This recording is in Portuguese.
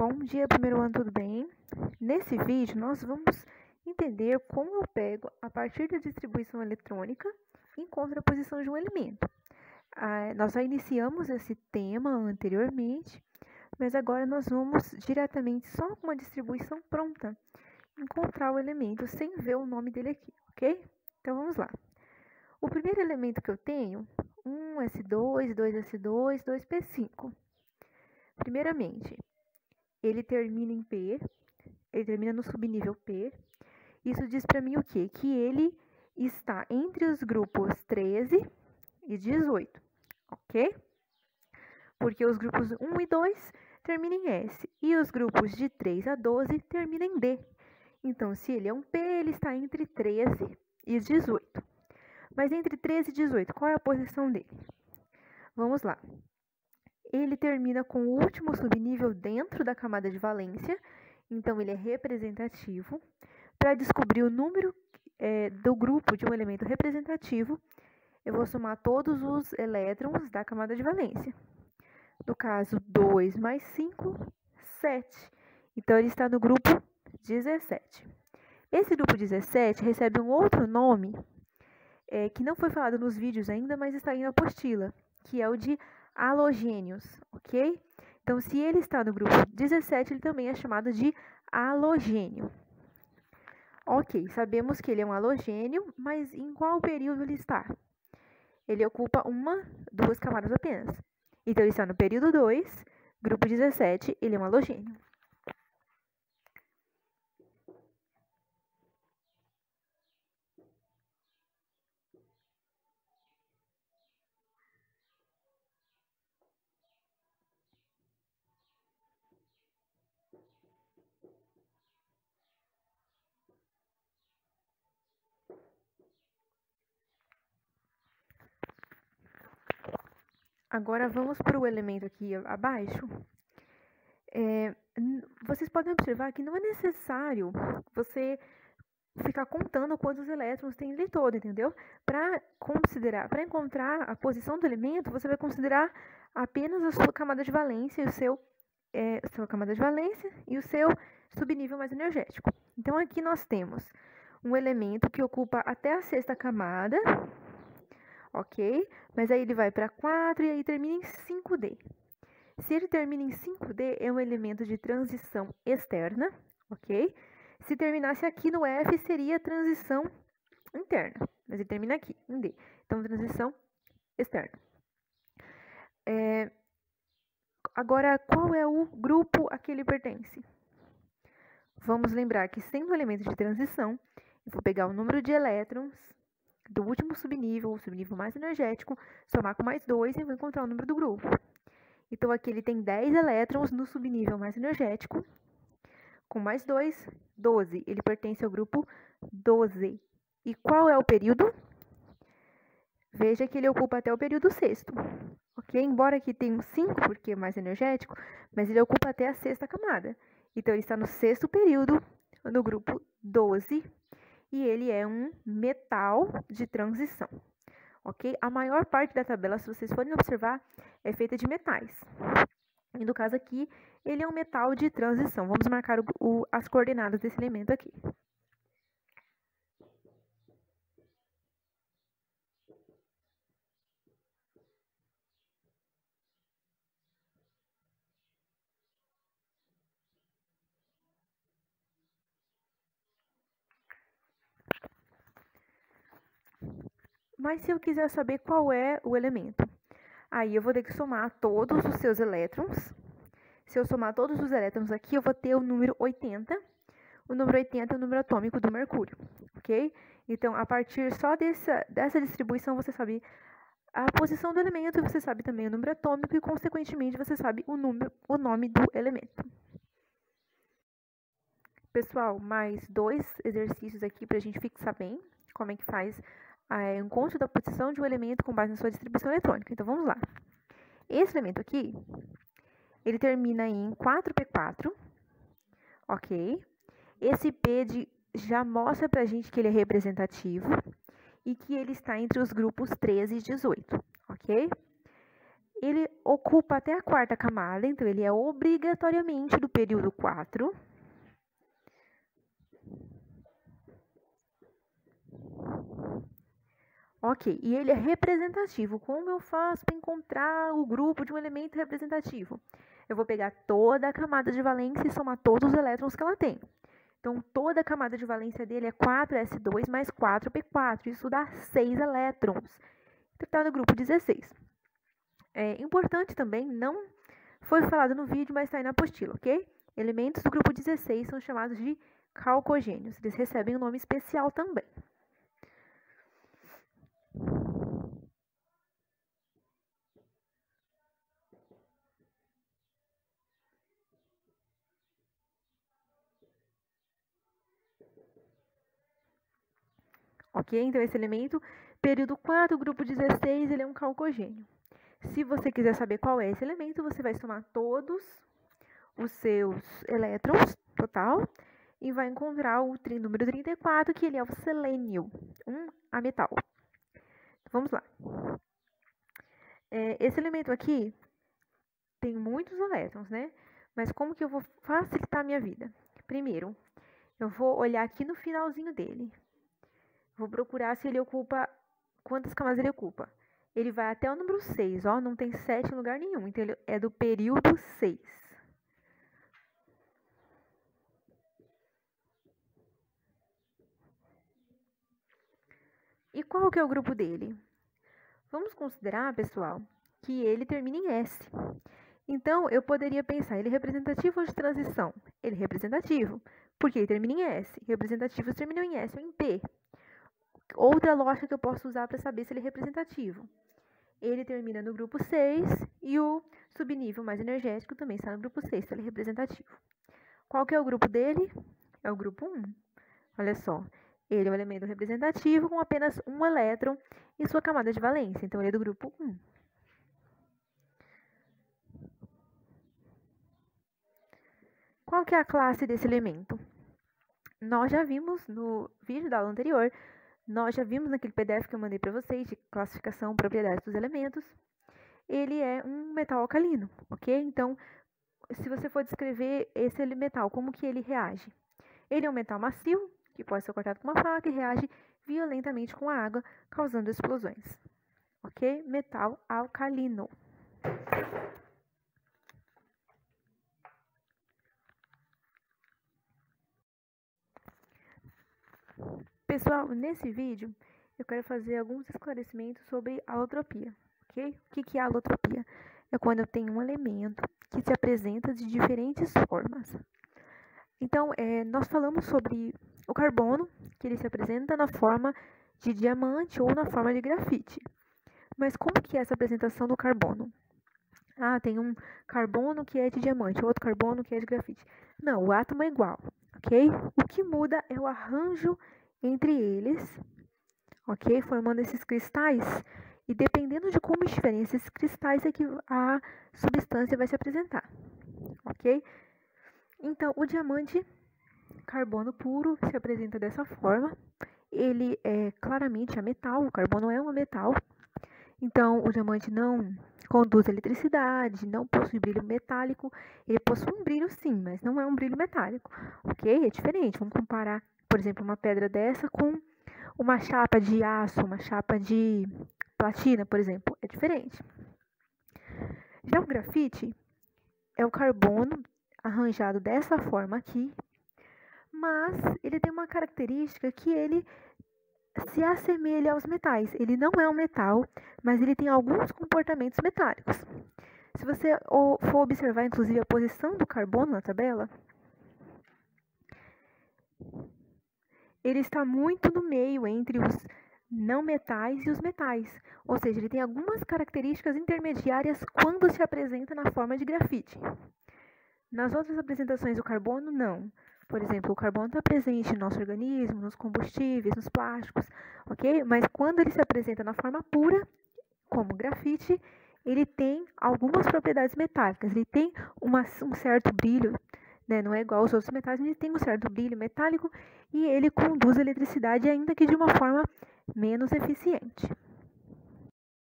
Bom dia, primeiro ano, tudo bem? Nesse vídeo, nós vamos entender como eu pego, a partir da distribuição eletrônica, e encontro a posição de um elemento. Nós já iniciamos esse tema anteriormente, mas agora nós vamos diretamente, só com uma distribuição pronta, encontrar o elemento sem ver o nome dele aqui, ok? Então, vamos lá. O primeiro elemento que eu tenho, 1s2, 2s2, 2p5. Primeiramente, ele termina em P, ele termina no subnível P. Isso diz para mim o quê? Que ele está entre os grupos 13 e 18, ok? Porque os grupos 1 e 2 terminam em S e os grupos de 3 a 12 terminam em D. Então, se ele é um P, ele está entre 13 e 18. Mas entre 13 e 18, qual é a posição dele? Vamos lá. Ele termina com o último subnível dentro da camada de valência, então ele é representativo. Para descobrir o número do grupo de um elemento representativo, eu vou somar todos os elétrons da camada de valência. No caso, 2 mais 5, 7. Então, ele está no grupo 17. Esse grupo 17 recebe um outro nome, que não foi falado nos vídeos ainda, mas está aí na apostila, que é o de halogênios, ok? Então, se ele está no grupo 17, ele também é chamado de halogênio. Ok, sabemos que ele é um halogênio, mas em qual período ele está? Ele ocupa duas camadas apenas. Então, ele está no período 2, grupo 17, ele é um halogênio. Agora, vamos para o elemento aqui abaixo. Vocês podem observar que não é necessário você ficar contando quantos elétrons tem ele todo, entendeu? Para encontrar a posição do elemento, você vai considerar apenas a sua camada de valência e o seu subnível mais energético. Então, aqui nós temos um elemento que ocupa até a sexta camada, ok? Mas aí ele vai para 4 e aí termina em 5D. Se ele termina em 5D, é um elemento de transição externa, ok? Se terminasse aqui no F, seria transição interna, mas ele termina aqui, em D. Então, transição externa. Agora, qual é o grupo a que ele pertence? Vamos lembrar que, sendo um elemento de transição, eu vou pegar o número de elétrons do último subnível, o subnível mais energético, somar com mais 2 e vou encontrar o número do grupo. Então, aqui ele tem 10 elétrons no subnível mais energético, com mais 2, 12. Ele pertence ao grupo 12. E qual é o período? Veja que ele ocupa até o período sexto. Ok? Embora aqui tenha um 5, porque é mais energético, mas ele ocupa até a sexta camada. Então, ele está no sexto período, no grupo 12, e ele é um metal de transição. Ok? A maior parte da tabela, se vocês forem observar, é feita de metais. E no caso aqui, ele é um metal de transição. Vamos marcar as coordenadas desse elemento aqui. Mas se eu quiser saber qual é o elemento, aí eu vou ter que somar todos os seus elétrons. Se eu somar todos os elétrons aqui, eu vou ter o número 80. O número 80 é o número atômico do mercúrio, ok? Então, a partir só dessa distribuição, você sabe a posição do elemento, você sabe também o número atômico e, consequentemente, você sabe o nome do elemento. Pessoal, mais 2 exercícios aqui para a gente fixar bem como é que faz o encontro da posição de um elemento com base na sua distribuição eletrônica. Então, vamos lá. Esse elemento aqui, ele termina em 4p4, ok? Esse P já mostra pra gente que ele é representativo e que ele está entre os grupos 13 e 18, ok? ele ocupa até a quarta camada, então ele é obrigatoriamente do período 4. Ok, e ele é representativo. Como eu faço para encontrar o grupo de um elemento representativo? Eu vou pegar toda a camada de valência e somar todos os elétrons que ela tem. Então, toda a camada de valência dele é 4s2 mais 4p4. Isso dá 6 elétrons. Então, está no grupo 16. É importante também, não foi falado no vídeo, mas está aí na apostila, ok? Elementos do grupo 16 são chamados de calcogênios. Eles recebem um nome especial também. Ok? Então, esse elemento, período 4, grupo 16, ele é um calcogênio. Se você quiser saber qual é esse elemento, você vai somar todos os seus elétrons, total, e vai encontrar o número 34, que ele é o selênio, um ametal. Vamos lá. Esse elemento aqui tem muitos elétrons, né? Mas como que eu vou facilitar a minha vida? Primeiro, eu vou olhar aqui no finalzinho dele. Vou procurar se ele ocupa, quantas camadas ele ocupa. Ele vai até o número 6, ó, não tem 7 em lugar nenhum, então ele é do período 6. E qual que é o grupo dele? Vamos considerar, pessoal, que ele termina em S. Então, eu poderia pensar, ele é representativo ou de transição? Ele é representativo, porque ele termina em S. Representativos terminam em S ou em P. Outra lógica que eu posso usar para saber se ele é representativo. Ele termina no grupo 6 e o subnível mais energético também está no grupo 6, então ele é representativo. Qual que é o grupo dele? É o grupo 1. Olha só, ele é um elemento representativo com apenas um elétron em sua camada de valência, então ele é do grupo 1. Qual que é a classe desse elemento? Nós já vimos no vídeo da aula anterior, nós já vimos naquele PDF que eu mandei para vocês de classificação, propriedades dos elementos. Ele é um metal alcalino, ok? Então, se você for descrever esse metal, como que ele reage? Ele é um metal macio, que pode ser cortado com uma faca e reage violentamente com a água, causando explosões, ok? Metal alcalino. Pessoal, nesse vídeo eu quero fazer alguns esclarecimentos sobre alotropia, ok? O que é alotropia? É quando eu tenho um elemento que se apresenta de diferentes formas. Então, nós falamos sobre o carbono, que ele se apresenta na forma de diamante ou na forma de grafite. Mas como que é essa apresentação do carbono? Ah, tem um carbono que é de diamante, outro carbono que é de grafite. Não, o átomo é igual, ok? O que muda é o arranjo entre eles, ok? Formando esses cristais. E dependendo de como estiverem esses cristais, é que a substância vai se apresentar, ok? Então, o diamante, carbono puro, se apresenta dessa forma. Ele é claramente ametal, o carbono é um metal. Então, o diamante não conduz eletricidade, não possui brilho metálico. Ele possui um brilho sim, mas não é um brilho metálico, ok? É diferente. Vamos comparar, por exemplo, uma pedra dessa com uma chapa de aço, uma chapa de platina, por exemplo. É diferente. Já o grafite é o carbono arranjado dessa forma aqui, mas ele tem uma característica que ele se assemelha aos metais. Ele não é um metal, mas ele tem alguns comportamentos metálicos. Se você for observar, inclusive, a posição do carbono na tabela, ele está muito no meio entre os não metais e os metais. Ou seja, ele tem algumas características intermediárias quando se apresenta na forma de grafite. Nas outras apresentações do carbono, não. Por exemplo, o carbono está presente no nosso organismo, nos combustíveis, nos plásticos, ok? Mas quando ele se apresenta na forma pura, como grafite, ele tem algumas propriedades metálicas. Ele tem um certo brilho, né? Não é igual aos outros metais, mas ele tem um certo brilho metálico e ele conduz a eletricidade, ainda que de uma forma menos eficiente.